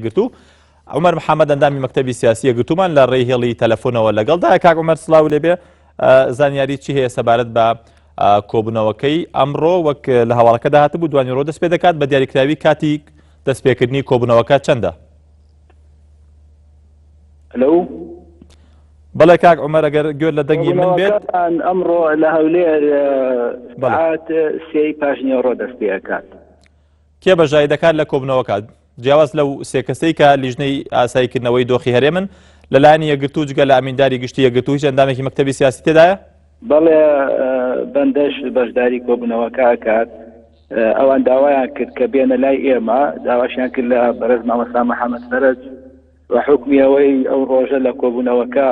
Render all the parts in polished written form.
گرتو عمر محەممەد ئەندامی مەکتەبی سیاسیە گرتومان لە ڕێهێڵی تەلەفۆنەوە لەگەڵدا. کاک عومەر سڵاو لێبێ، زانیاری چی هەیە سەبارەت بە کۆبوونەوەکەی ئەمڕۆ وەک لە هەواڵەکەدا هاتبوو دوانی ڕۆ دەست پێ دەکات بە دیاریکراوی کاتی دەستپێکردنی کۆبوونەوەکە چەندە؟ لەو بەڵێ کاک عومەر ئەگەر گوێر لە دەنگی من بێت ئەمڕۆ لە هەولێر سعات 3 پاشنیوەڕۆ دەست پێ دەکات. کێ بەژای دەکات لە کۆبوونەوەکە جیاواز لەو سێ کەسەی کە لیژنەی ئاساییکردنەوەی دۆخی هەرێمن لەلایەن یەکگرتوو جگە لە ئەمینداری گشتی یەکگرتوو هیچ ئەندامێکی مەکتەبی سیاسی تێدایە؟ بەڵێ بەندەش بەشداری کۆبوونەوەکە ئەکات. ئەوان داوایان کرد کە بێنە لای ئێمە، داواشیان کرد لە بەرز مامۆستا محەممەد فەرەج و حکمیەوەی ئەو ڕۆژە لە کۆبوونەوەکە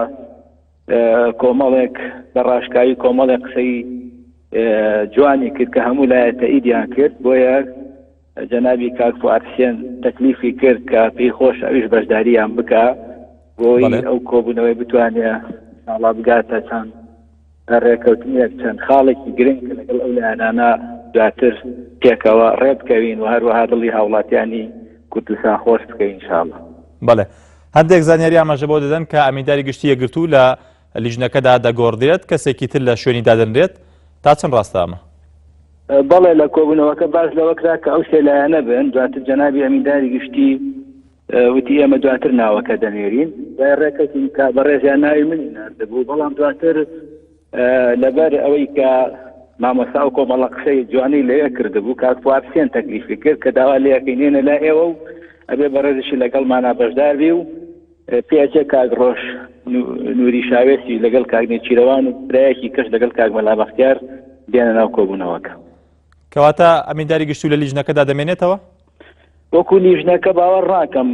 کۆمەڵێک بە ڕاشکایی کۆمەڵێک قسەی جوانی کرد کە هەموو لایەتە ئیدیان کرد. بۆیە جەنابی کاک فواد حوسێن تەکلیفی کرد کە پێی خۆش ئەویش بەشداریان بکە بۆی ئەو کۆبوونەوەی بتوانێت ئینشاڵڵا بگاتە چەند ڕێکەوتنیەک چەند خاڵێکی گرنگ لەگەڵ ئەو لایەنانە دواتر پێکەوە ڕێبکەوین و هەروەها دڵی هاوڵاتیانی کوردستان خۆش بکەین ئینشاڵڵا. بەڵێ هەندێک زانیاری ئاماژە بۆ دەدەن کە ئەمینداری گشتی یەکگرتوو لە لیژنەکەدا دەگۆڕدرێت کەسێکی تر لە شوێنی دادەنرێت، تا چەند ڕاستە ئەمە؟ بەڵێ لە کۆبوونەوەکە باش لەوە کرا کە ئەو سێ لایەنە بن، دواتر جەنابی ئەمینداری گشتی وتی ئێمە دواتر ناوەکە دەنێرین ڕێکەوتین کە بەڕێزیان ناوی منی ناردەبوو، بەڵام دواتر لەبەر ئەوەی کە مامۆستا و کۆمەڵە قسەی جوانی لەوێ کردبوو کاک فواد حوسێن تەکلیفی کرد کە داوا لێەکەینێنە لا ئێوە و ئەبێ بەڕێزشی لەگەڵمانە بەشدار بی و پێچە کاک ڕۆژ نووری شاوێسی لەگەڵ کاک نێچیرەوان و برایەکی کەش لەگەڵ کاک مەلا بەختیار بێنە ناو کۆبوونەوەکە. کەواتە ئەمینداری گشتی لە لیژنەکەدا دەمێنێتەوە؟ وەکو لیژنەکە باوەڕ ڕاکەم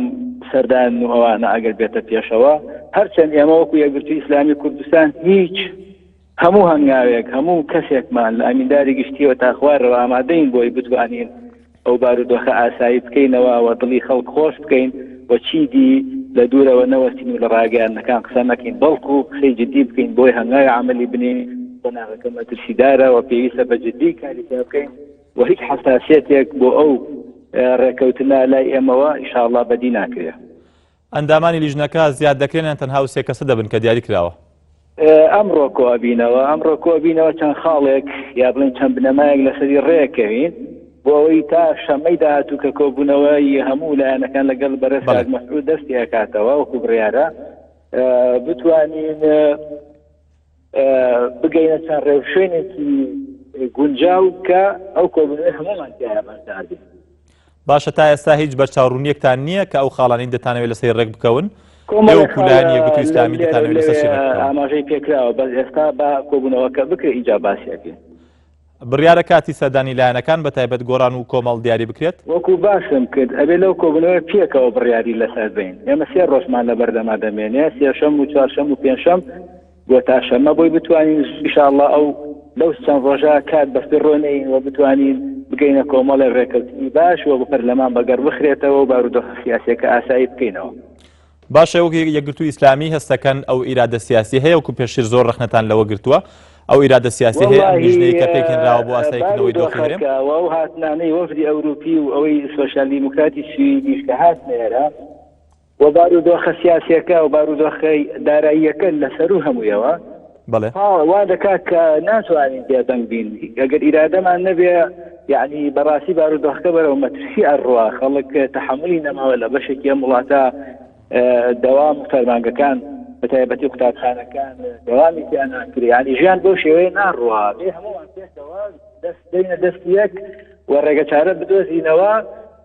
سەردان و ئەوانە ئەگەر بێتە پێشەوە، هەرچەند ئێمە وەکو یەکگرتووی ئیسلامی کوردستان هیچ هەموو هەنگاوێک هەموو کەسێکمان لە ئەمینداری گشتیەوە تا خوارەوە ئامادەین بۆی بتوانین ئەو بارودۆخە ئاسایی بکەینەوە و دڵی خەڵک خۆش بکەین و چیدی لە دوورەوە نەوەستین و لە ڕاگەیاندنەکان قسە نەکەین، بەڵکو قسەی جدی بکەین بۆی هەنگاوی عملی بنین بەناغەکە مەترسیدارە و پێویستە بە جدی کاری پێ بکەین و هیچ حساسیەتێک بۆ ئەو ڕێکەوتنە لای ئێمەوە ئینشاءڵڵا بەدی ناکرێ. ئەندامانی لیژنەکە زیاد دەکرێنیان تەنها و سێ کەسە دەبن کە دیاری کراوە؟ ئەمڕۆ کۆبینەوە چەند خاڵێک یا بڵین چەند بنەمایەک لەسەری ڕێەکەوین بۆ ئەوەی تا شەمەی داهاتوو کە کۆبوونەوەی هەموو لایەنەکان لەگەڵ بەرز کاک مەسعود دەستی ئەکاتەوە وەکو بڕیارە بتوانین بگەینە چەند ڕێوشوێنێکی گونجاو کە ئەو کۆبوونەوەی هەموومان تایە بەشدار بین. باشە تا ئێستا هیچ بەرچاوڕوونیەکتان نییە کە ئەو خاڵانەی دەتانەوێت لەسەر ڕێک بکەون؟ کۆمەڵێک یەکگرتووی ئیسلامی دەتانەوێت لەسەر ئاماژەی پێکراوە بەس ئێستا بە کۆبوونەوەکە بکرێت ئینجا باسیەکەین. بڕیارە کاتی سەردانی لایەنەکان بە تایبەت گۆڕان و کۆمەڵ دیاری بکرێت؟ وەکو باشم کرد ئەبێ لەو کۆبوونەوە پێکەوە بڕیاری لەسەر بین. ئێمە سێ ڕۆژمان لە بەردەما دەمێنێ، سێشەم و چوارشەم و پێنجشەم بۆ تا شەمە بۆی بتوانین ئینشاءڵڵا ئەو لەو چەند ڕۆژە کات بەستی ڕۆنەین و بتوانین بگەینە کۆمەڵێک ڕێکەوتنی باش و بە پەرلەمان بەگەر بخرێتەوە و بارودۆخە سیاسیەکە ئاسایی بکەینەوە. باشە وەک یەکگرتووی ئیسلامی هەستەکەن ئەو ئیرادە سیاسی هەیە وەکو پێشتر زۆر ڕەخنەتان لەوە گرتووە ئەو ئیرادە سیاسی هەیە ئەم لیژنەی کە پێکهێنراوە بۆ ئاساییکردنەوەی دۆخی هەرێم و هاتنانەی وەفدی ئەوروپی و ئەوەی سۆشیال دیموکراتی سویدیش کە هاتنێرە و بارودۆخە سیاسیەکە و بارودۆخەی داراییەکە لەسەر و هەموویەوە وا دەکات کە ناتوانین بێدەنگ بین ئەگەر ئیرادەمان نەبێ یعنی بەڕاستی بارودۆخەکە بەرەو مەترسی ئەڕوا خەڵک تەحملی نەماوە لە بەشێکی ئەم وڵاتە دەوام فەرمانگەکان بە تایبەتی قوتابخانەکان دەوامی تیان ناکرێ، ینی ژیان بەو شێوەیە ناڕوا بێ هەمووان پێشەوە دەستدەینە دەستی یەک و ڕێگە چارە بدۆزینەوە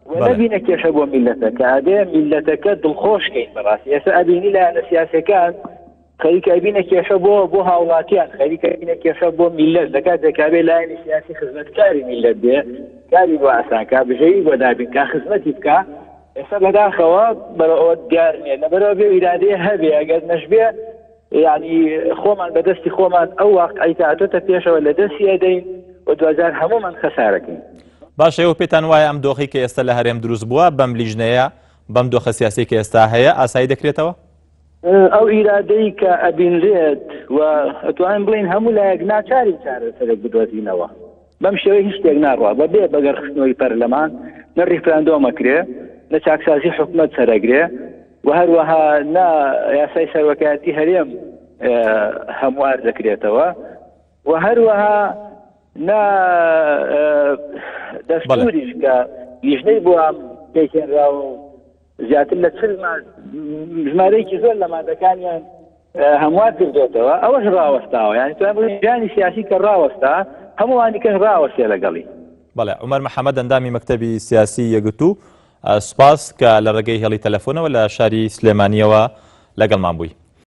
و نەبینە کێشە بۆ میلەتەکە ئادێ میلەتەکە دڵخۆشکەین. بەڕاستی ئێستا ئەبینی لایەنە سیاسیەکان خەریکە ئەبینە کێشە بۆ هاوڵاتیان، خەریکە ئەبینە کێشە بۆ میلەت لە کاتێکا بێ لایەنی سیاسی خزمەتکاری میلەت بێ کاری بۆ ئاسانکە بژەیی بۆ دابین کا خزمەتی بکە. ئێستا بەداخەوە بەرەوە دیار نییە لەبەرەوە بێ ئیرادەیە هەبێ ئەگەر نەشبێ یعنی خۆمان بەدەستی خۆمان ئەو واقعی تاتۆتە پێشەوە لە دەستی ئەدەین و دوجار هەموومان خەسارەکەین. باشە ئێوە پێتان وایە ئەم دۆخی کە ئێستا لە هەرێم دروست بووە بەم لیژنەیە بەم دۆخە سیاسی کە ئێستا هەیە ئاسایی دەکرێتەوە؟ ئەو ئیرادەی کە ئەبینرێت و ئەتوانین بڵین هەموو لایەک ناچاری چارەسەرێک بدۆزینەوە بەم شێوەیە هیچ شتێک ناڕوا بەبێ بەگەرخستنەوەی پەرلەمان نە ریفراندۆمەکرێ نەچاکسازی حکومت سەرەگرێ و هەروەها نا یاسای سەرۆکایەتی هەرێم هەموار دەکرێتەوە و هەروەها نا دەستوریش کە لیژنەی بۆ پێکێنرا و زیاتر لە 40 ژمارەیەکی زۆر لە مادەکانیان هەموار کردوێتەوە ئەوەش ڕاوەستاوە یعنی توانین ژیانی سیاسی کە ڕاوەستا هەمووانی کە ڕاوەستێ لەگەڵی. بەڵێ عومەر محەممەد ئەندامی مەکتەبی سیاسی یەکگرتوو سوپاس کە لە ڕێگەی هێڵی تەلەفۆنەوە لە شاری سلێمانیەوە لەگەڵمان بووی.